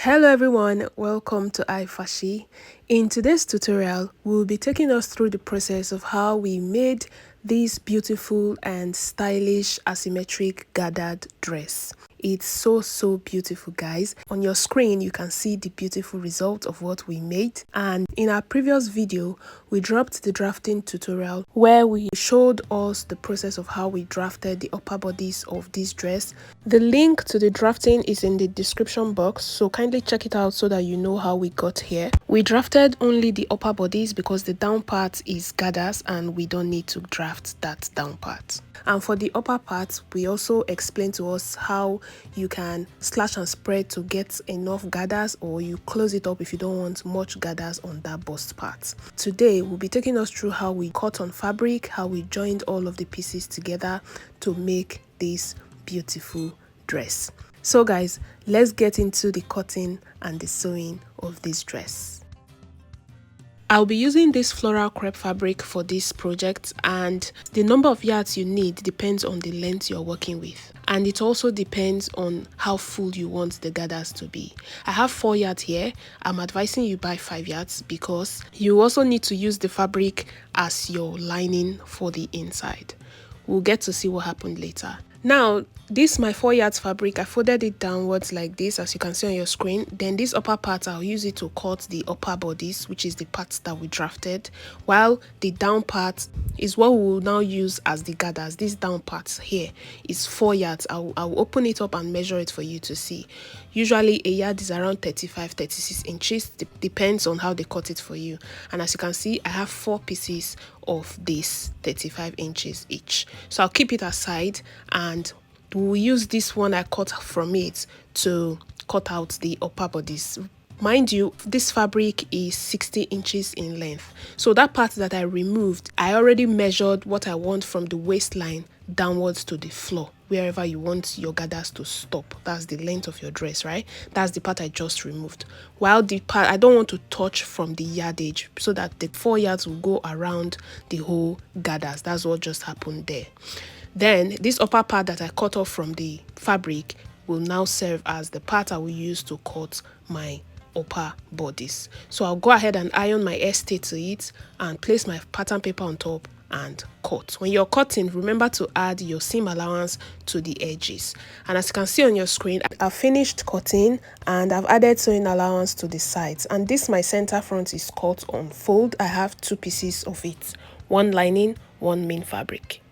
Hello everyone, welcome to iFashi. In today's tutorial, we'll be taking us through the process of how we made this beautiful and stylish asymmetric gathered dress. It's so beautiful, guys. On your screen, you can see the beautiful result of what we made. And in our previous video, we dropped the drafting tutorial where we showed us the process of how we drafted the upper bodice of this dress. The link to the drafting is in the description box, so kindly check it out so that you know how we got here. We drafted only the upper bodice because the down part is gathers and we don't need to draft that down part. And for the upper part, we also explained to us how you can slash and spread to get enough gathers, or you close it up if you don't want much gathers on that bust part. Today, we'll be taking us through how we cut on fabric, how we joined all of the pieces together to make this beautiful dress. So guys, let's get into the cutting and the sewing of this dress. I'll be using this floral crepe fabric for this project, and the number of yards you need depends on the length you're working with, and it also depends on how full you want the gathers to be. I have 4 yards here. I'm advising you buy 5 yards because you also need to use the fabric as your lining for the inside. We'll get to see what happened later. Now, this my 4 yards fabric, I folded it downwards like this, as you can see on your screen. Then this upper part, I'll use it to cut the upper bodice, which is the part that we drafted, while the down part is what we will now use as the gathers. This down part here is 4 yards. I'll open it up and measure it for you to see. Usually a yard is around 35-36 inches, depends on how they cut it for you. And as you can see, I have 4 pieces of this 35 inches each, so I'll keep it aside and we'll use this one I cut from it to cut out the upper bodice. Mind you, this fabric is 60 inches in length, so that part that I removed, I already measured what I want from the waistline downwards to the floor, wherever you want your gathers to stop. That's the length of your dress, right? That's the part I just removed. While the part I don't want to touch from the yardage, so that the 4 yards will go around the whole gathers. That's what just happened there. Then this upper part that I cut off from the fabric will now serve as the part I will use to cut my upper bodice. So I'll go ahead and iron my estée to it and place my pattern paper on top and cut. When you're cutting, remember to add your seam allowance to the edges. And as you can see on your screen, I've finished cutting and I've added sewing allowance to the sides. And this my center front is cut on fold. I have 2 pieces of it, one lining, one main fabric.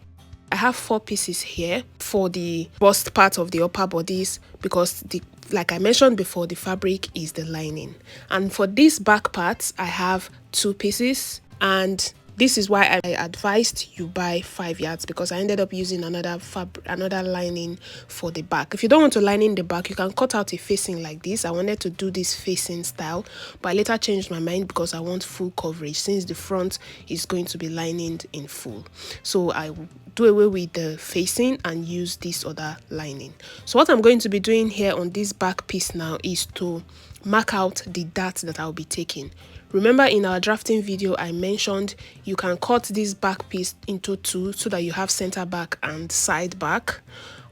I have 4 pieces here for the bust part of the upper bodice because like I mentioned before, the fabric is the lining. And for this back part, I have 2 pieces, and this is why I advised you buy 5 yards, because I ended up using another lining for the back. If you don't want to line in the back, you can cut out a facing like this. I wanted to do this facing style, but I later changed my mind because I want full coverage since the front is going to be lined in full. So I do away with the facing and use this other lining. So what I'm going to be doing here on this back piece now is to mark out the darts that I'll be taking. Remember, in our drafting video, I mentioned you can cut this back piece into 2 so that you have center back and side back.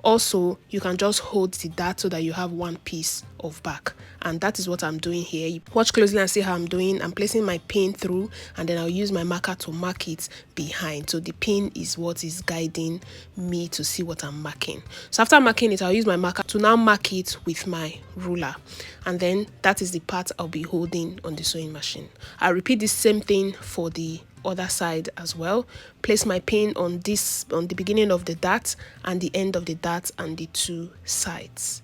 Also, you can just hold the dart so that you have 1 piece of back, and that is what I'm doing here. You watch closely and see how I'm doing. I'm placing my pin through, and then I'll use my marker to mark it behind. So the pin is what is guiding me to see what I'm marking. So after marking it, I'll use my marker to now mark it with my ruler, and then that is the part I'll be holding on the sewing machine. I'll repeat the same thing for the other side as well. Place my pin on the beginning of the dart and the end of the dart and the 2 sides.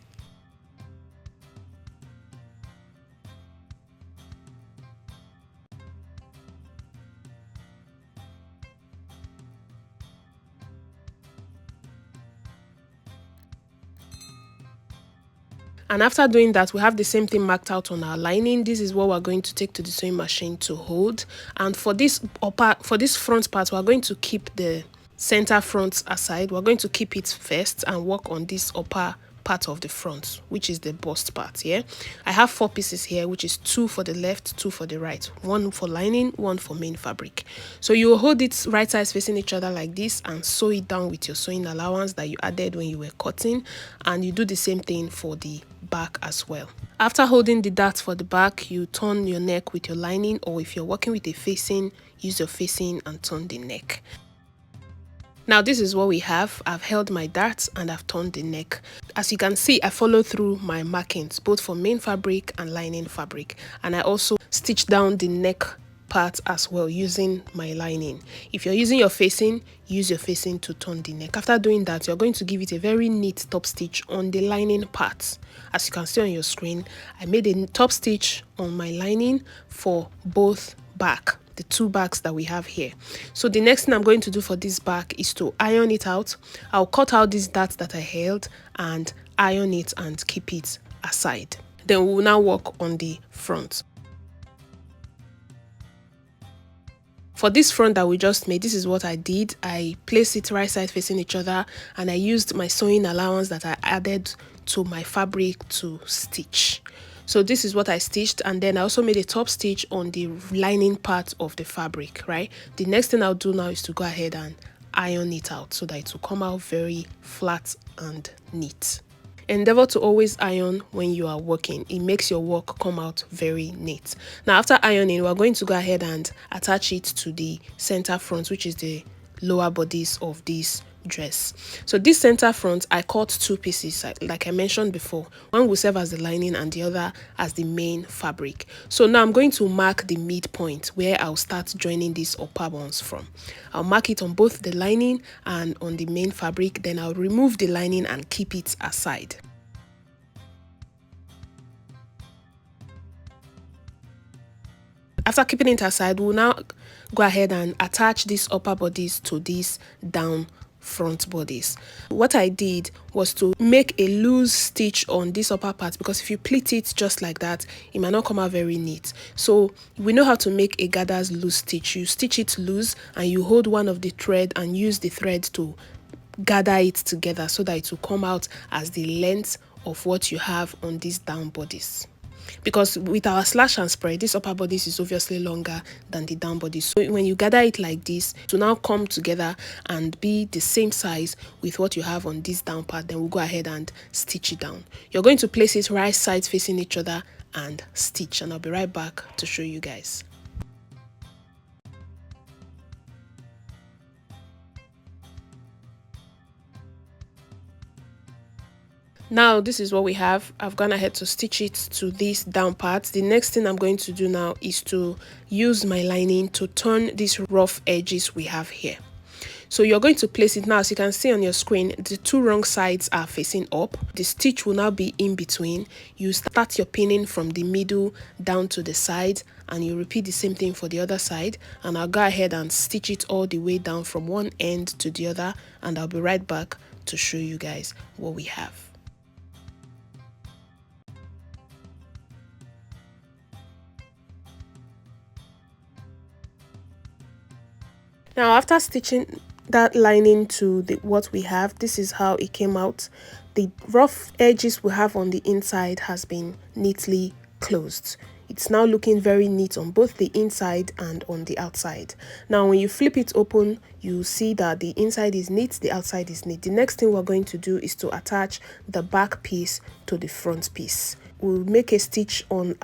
And after doing that, we have the same thing marked out on our lining. This is what we're going to take to the sewing machine to hold. And for this front part, we're going to keep the center front aside. We're going to keep it first and work on this upper part of the front, which is the bust part here. I have 4 pieces here, which is 2 for the left, 2 for the right, 1 for lining, 1 for main fabric. So you will hold it right sides facing each other like this and sew it down with your sewing allowance that you added when you were cutting, and you do the same thing for the back as well. After holding the dart for the back, you turn your neck with your lining, or if you're working with a facing, use your facing and turn the neck. Now this is what we have. I've held my darts and I've turned the neck. As you can see, I follow through my markings both for main fabric and lining fabric, and I also stitch down the neck part as well using my lining. If you're using your facing, use your facing to turn the neck. After doing that, you're going to give it a very neat top stitch on the lining part. As you can see on your screen, I made a top stitch on my lining for both back, the two backs that we have here. So the next thing I'm going to do for this back is to iron it out. I'll cut out this dart that I held and iron it and keep it aside. Then we will now work on the front. For this front that we just made, this is what I did. I placed it right side facing each other, and I used my sewing allowance that I added to my fabric to stitch. So this is what I stitched, and then I also made a top stitch on the lining part of the fabric, right? The next thing I'll do now is to go ahead and iron it out so that it will come out very flat and neat. Endeavor to always iron when you are working. It makes your work come out very neat. Now after ironing, we're going to go ahead and attach it to the center front, which is the lower bodice of this dress. So this center front, I cut two pieces like I mentioned before. One will serve as the lining and the other as the main fabric. So now I'm going to mark the midpoint where I'll start joining these upper ones from. I'll mark it on both the lining and on the main fabric, then I'll remove the lining and keep it aside. After keeping it aside, we'll now go ahead and attach these upper bodies to these down front bodies. What I did was to make a loose stitch on this upper part, because if you pleat it just like that, it might not come out very neat. So we know how to make a gather's loose stitch. You stitch it loose and you hold one of the thread and use the thread to gather it together so that it will come out as the length of what you have on these down bodies. Because with our slash and spread, this upper bodice is obviously longer than the down bodice. So when you gather it like this, to now come together and be the same size with what you have on this down part, then we'll go ahead and stitch it down. You're going to place it right sides facing each other and stitch, and I'll be right back to show you guys. Now this is what we have. I've gone ahead to stitch it to this down part. The next thing I'm going to do now is to use my lining to turn these rough edges we have here. So you're going to place it now. As you can see on your screen, the two wrong sides are facing up. The stitch will now be in between. You start your pinning from the middle down to the side, and you repeat the same thing for the other side. And I'll go ahead and stitch it all the way down from one end to the other, and I'll be right back to show you guys what we have. Now after stitching that lining to what we have, this is how it came out. The rough edges we have on the inside has been neatly closed. It's now looking very neat on both the inside and on the outside. Now when you flip it open, you see that the inside is neat, the outside is neat. The next thing we're going to do is to attach the back piece to the front piece. We'll make a stitch on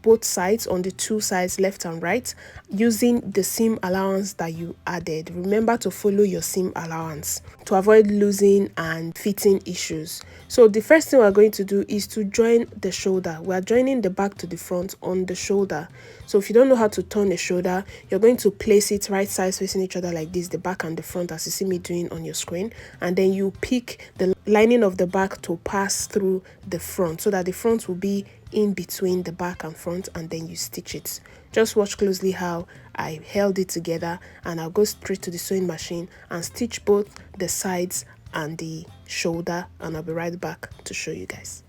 both sides, on the two sides, left and right, using the seam allowance that you added. Remember to follow your seam allowance to avoid losing and fitting issues. So the first thing we're going to do is to join the shoulder. We're joining the back to the front on the shoulder. So if you don't know how to turn a shoulder, you're going to place it right sides facing each other like this, the back and the front, as you see me doing on your screen, and then you pick the lining of the back to pass through the front so that the front will be in between the back and front, and then you stitch it. Just watch closely how I held it together, and I'll go straight to the sewing machine and stitch both the sides and the shoulder, and I'll be right back to show you guys.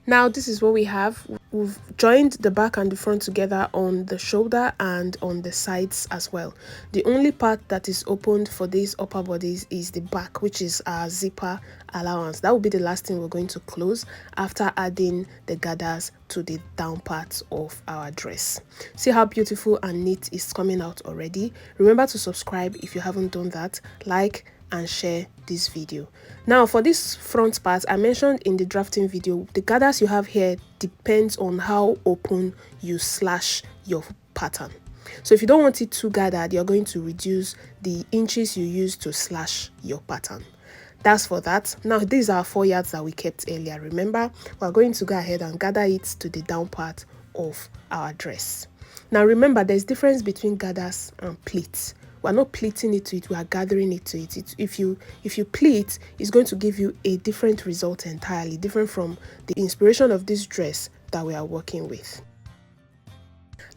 Now this is what we have. we've joined the back and the front together on the shoulder and on the sides as well. The only part that is opened for these upper bodies is the back, which is our zipper allowance. That will be the last thing we're going to close after adding the gathers to the down parts of our dress. See how beautiful and neat it's coming out already. Remember to subscribe if you haven't done that, like and share this video. Now for this front part, I mentioned in the drafting video, the gathers you have here depends on how open you slash your pattern. So if you don't want it too gathered, you're going to reduce the inches you use to slash your pattern. That's for that. Now these are 4 yards that we kept earlier. Remember, we're going to go ahead and gather it to the down part of our dress. Now remember, there's difference between gathers and pleats. We're not pleating it to it, we are gathering it to it. If you pleat, it's going to give you a different result entirely, different from the inspiration of this dress that we are working with.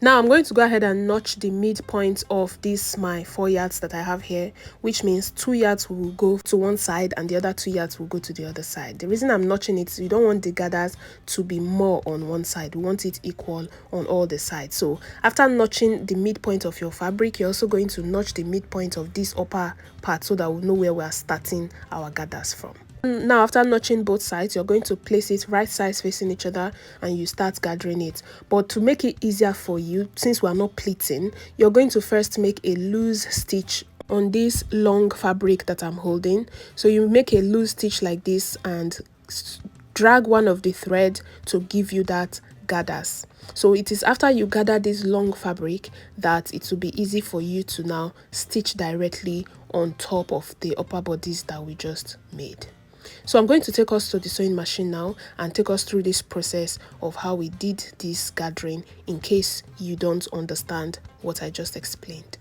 Now I'm going to go ahead and notch the midpoint of this my 4 yards that I have here, which means 2 yards will go to one side and the other 2 yards will go to the other side. The reason I'm notching it is you don't want the gathers to be more on one side. We want it equal on all the sides. So after notching the midpoint of your fabric, you're also going to notch the midpoint of this upper part so that we'll know where we are starting our gathers from. Now after notching both sides, you're going to place it right sides facing each other and you start gathering it. But to make it easier for you, since we are not pleating, you're going to first make a loose stitch on this long fabric that I'm holding. So you make a loose stitch like this and drag one of the thread to give you that gathers. So it is after you gather this long fabric that it will be easy for you to now stitch directly on top of the upper bodies that we just made. So I'm going to take us to the sewing machine now and take us through this process of how we did this gathering in case you don't understand what I just explained.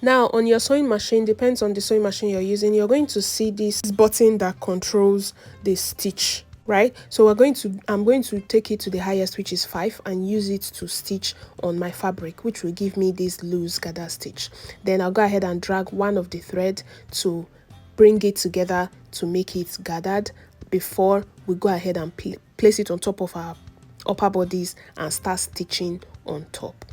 Now on your sewing machine, depends on the sewing machine you're using, you're going to see this button that controls the stitch, right? So I'm going to take it to the highest, which is 5, and use it to stitch on my fabric, which will give me this loose gather stitch. Then I'll go ahead and drag one of the thread to bring it together to make it gathered before we go ahead and place it on top of our upper bodies and start stitching on top.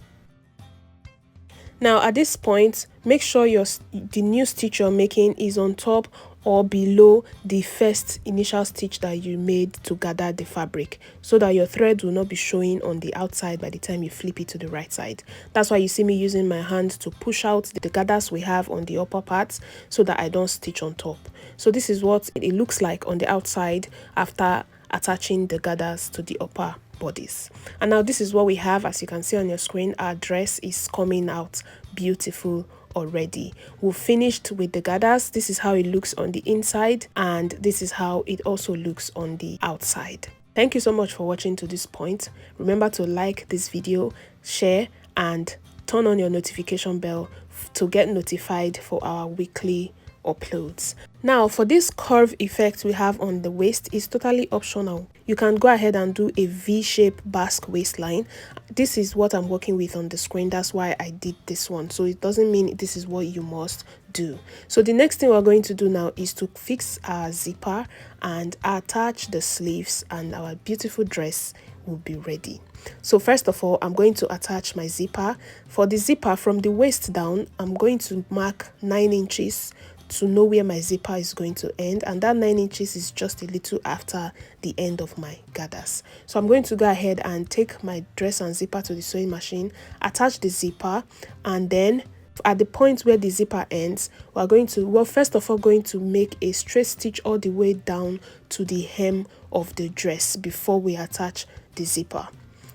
Now at this point, make sure the new stitch you're making is on top or below the first initial stitch that you made to gather the fabric, so that your thread will not be showing on the outside by the time you flip it to the right side. That's why you see me using my hand to push out the gathers we have on the upper parts so that I don't stitch on top. So this is what it looks like on the outside after attaching the gathers to the upper bodies. And now this is what we have. As you can see on your screen, our dress is coming out beautiful already. We've finished with the gathers. This is how it looks on the inside, and this is how it also looks on the outside. Thank you so much for watching to this point. Remember to like this video, share, and turn on your notification bell to get notified for our weekly uploads. Now for this curve effect we have on the waist is totally optional. You can go ahead and do a V-shape Basque waistline. This is what I'm working with on the screen. That's why I did this one. So it doesn't mean this is what you must do. So the next thing we're going to do now is to fix our zipper and attach the sleeves, and our beautiful dress will be ready. So first of all, I'm going to attach my zipper. For the zipper, from the waist down, I'm going to mark 9 inches to know where my zipper is going to end, and that 9 inches is just a little after the end of my gathers. So I'm going to go ahead and take my dress and zipper to the sewing machine, attach the zipper, and then at the point where the zipper ends, we're first of all going to make a straight stitch all the way down to the hem of the dress before we attach the zipper.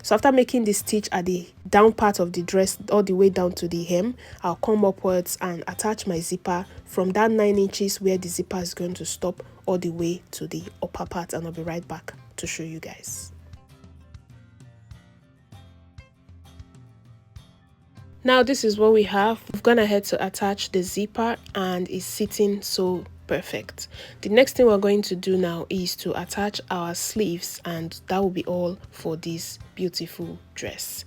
So after making the stitch at the down part of the dress all the way down to the hem, I'll come upwards and attach my zipper from that 9 inches where the zipper is going to stop all the way to the upper part, and I'll be right back to show you guys. Now this is what we have. We've gone ahead to attach the zipper and it's sitting so perfect. The next thing we're going to do now is to attach our sleeves, and that will be all for this beautiful dress.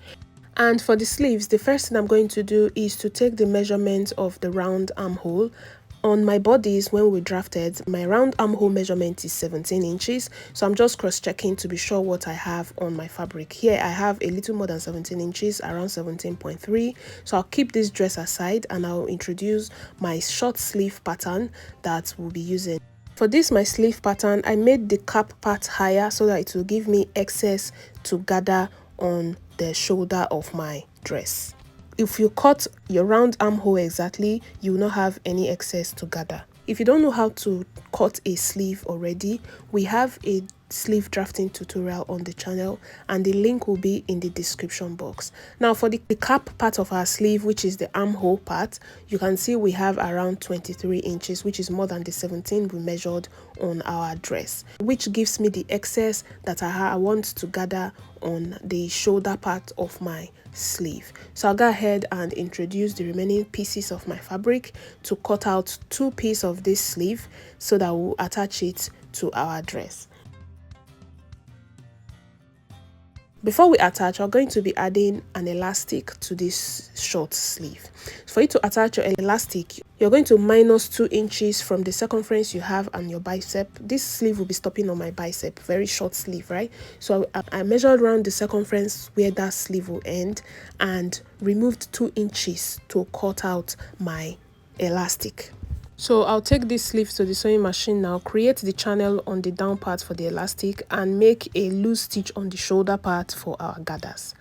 And for the sleeves, the first thing I'm going to do is to take the measurement of the round armhole, On my bodies, when we drafted, my round armhole measurement is 17 inches. So I'm just cross-checking to be sure what I have on my fabric. Here I have a little more than 17 inches, around 17.3. So I'll keep this dress aside and I'll introduce my short sleeve pattern that we'll be using. For this, my sleeve pattern, I made the cap part higher so that it will give me excess to gather on the shoulder of my dress. If you cut your round armhole exactly, you will not have any excess to gather. If you don't know how to cut a sleeve already, we have a sleeve drafting tutorial on the channel and the link will be in the description box. Now for the cap part of our sleeve, which is the armhole part, you can see we have around 23 inches, which is more than the 17 we measured on our dress, which gives me the excess that I want to gather on the shoulder part of my sleeve. So I'll go ahead and introduce the remaining pieces of my fabric to cut out 2 pieces of this sleeve so that we'll attach it to our dress. Before we attach, we're going to be adding an elastic to this short sleeve. For you to attach your elastic, you're going to minus 2 inches from the circumference you have on your bicep. This sleeve will be stopping on my bicep, very short sleeve, right? So I measured around the circumference where that sleeve will end and removed 2 inches to cut out my elastic. So I'll take this sleeve to the sewing machine now, create the channel on the down part for the elastic and make a loose stitch on the shoulder part for our gathers.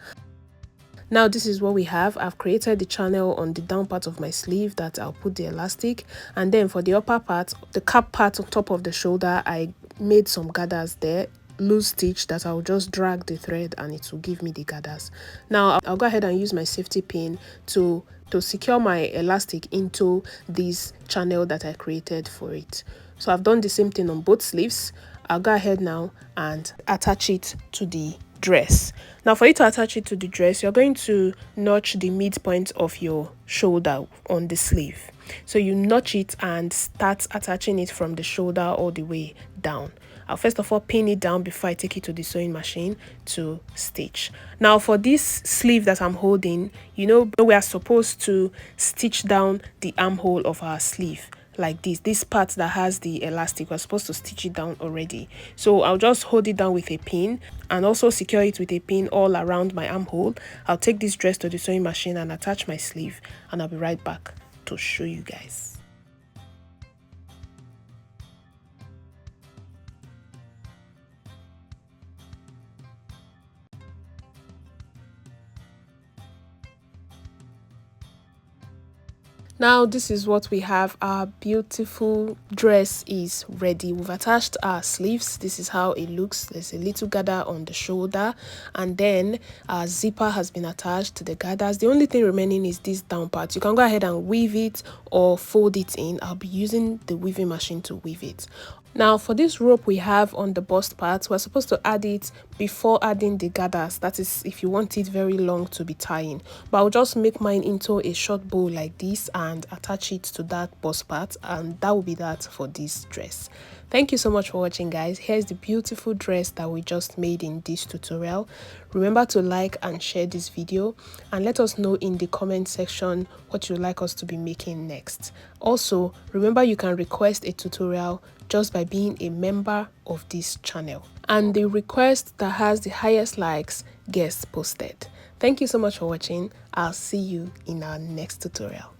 Now this is what we have. I've created the channel on the down part of my sleeve that I'll put the elastic, and then for the upper part, the cap part on top of the shoulder, I made some gathers there, loose stitch that I'll just drag the thread and it will give me the gathers. Now I'll go ahead and use my safety pin to secure my elastic into this channel that I created for it. So I've done the same thing on both sleeves. I'll go ahead now and attach it to the dress. Now for you to attach it to the dress, you're going to notch the midpoint of your shoulder on the sleeve. So you notch it and start attaching it from the shoulder all the way down. I'll first of all pin it down before I take it to the sewing machine to stitch. Now for this sleeve that I'm holding, you know, we are supposed to stitch down the armhole of our sleeve like this part that has the elastic. We're supposed to stitch it down already. So I'll just hold it down with a pin and also secure it with a pin all around my armhole. I'll take this dress to the sewing machine and attach my sleeve, and I'll be right back to show you guys. Now this is what we have. Our beautiful dress is ready. We've attached our sleeves. This is how it looks. There's a little gather on the shoulder, and then our zipper has been attached to the gathers. The only thing remaining is this down part. You can go ahead and weave it or fold it in. I'll be using the weaving machine to weave it. Now for this rope we have on the bust part, we're supposed to add it before adding the gathers. That is if you want it very long to be tying. But I'll just make mine into a short bow like this and attach it to that bust part, and that will be that for this dress. Thank you so much for watching, guys. Here's the beautiful dress that we just made in this tutorial. Remember to like and share this video, and let us know in the comment section what you'd like us to be making next. Also, remember you can request a tutorial just by being a member of this channel, and the request that has the highest likes gets posted. Thank you so much for watching. I'll see you in our next tutorial.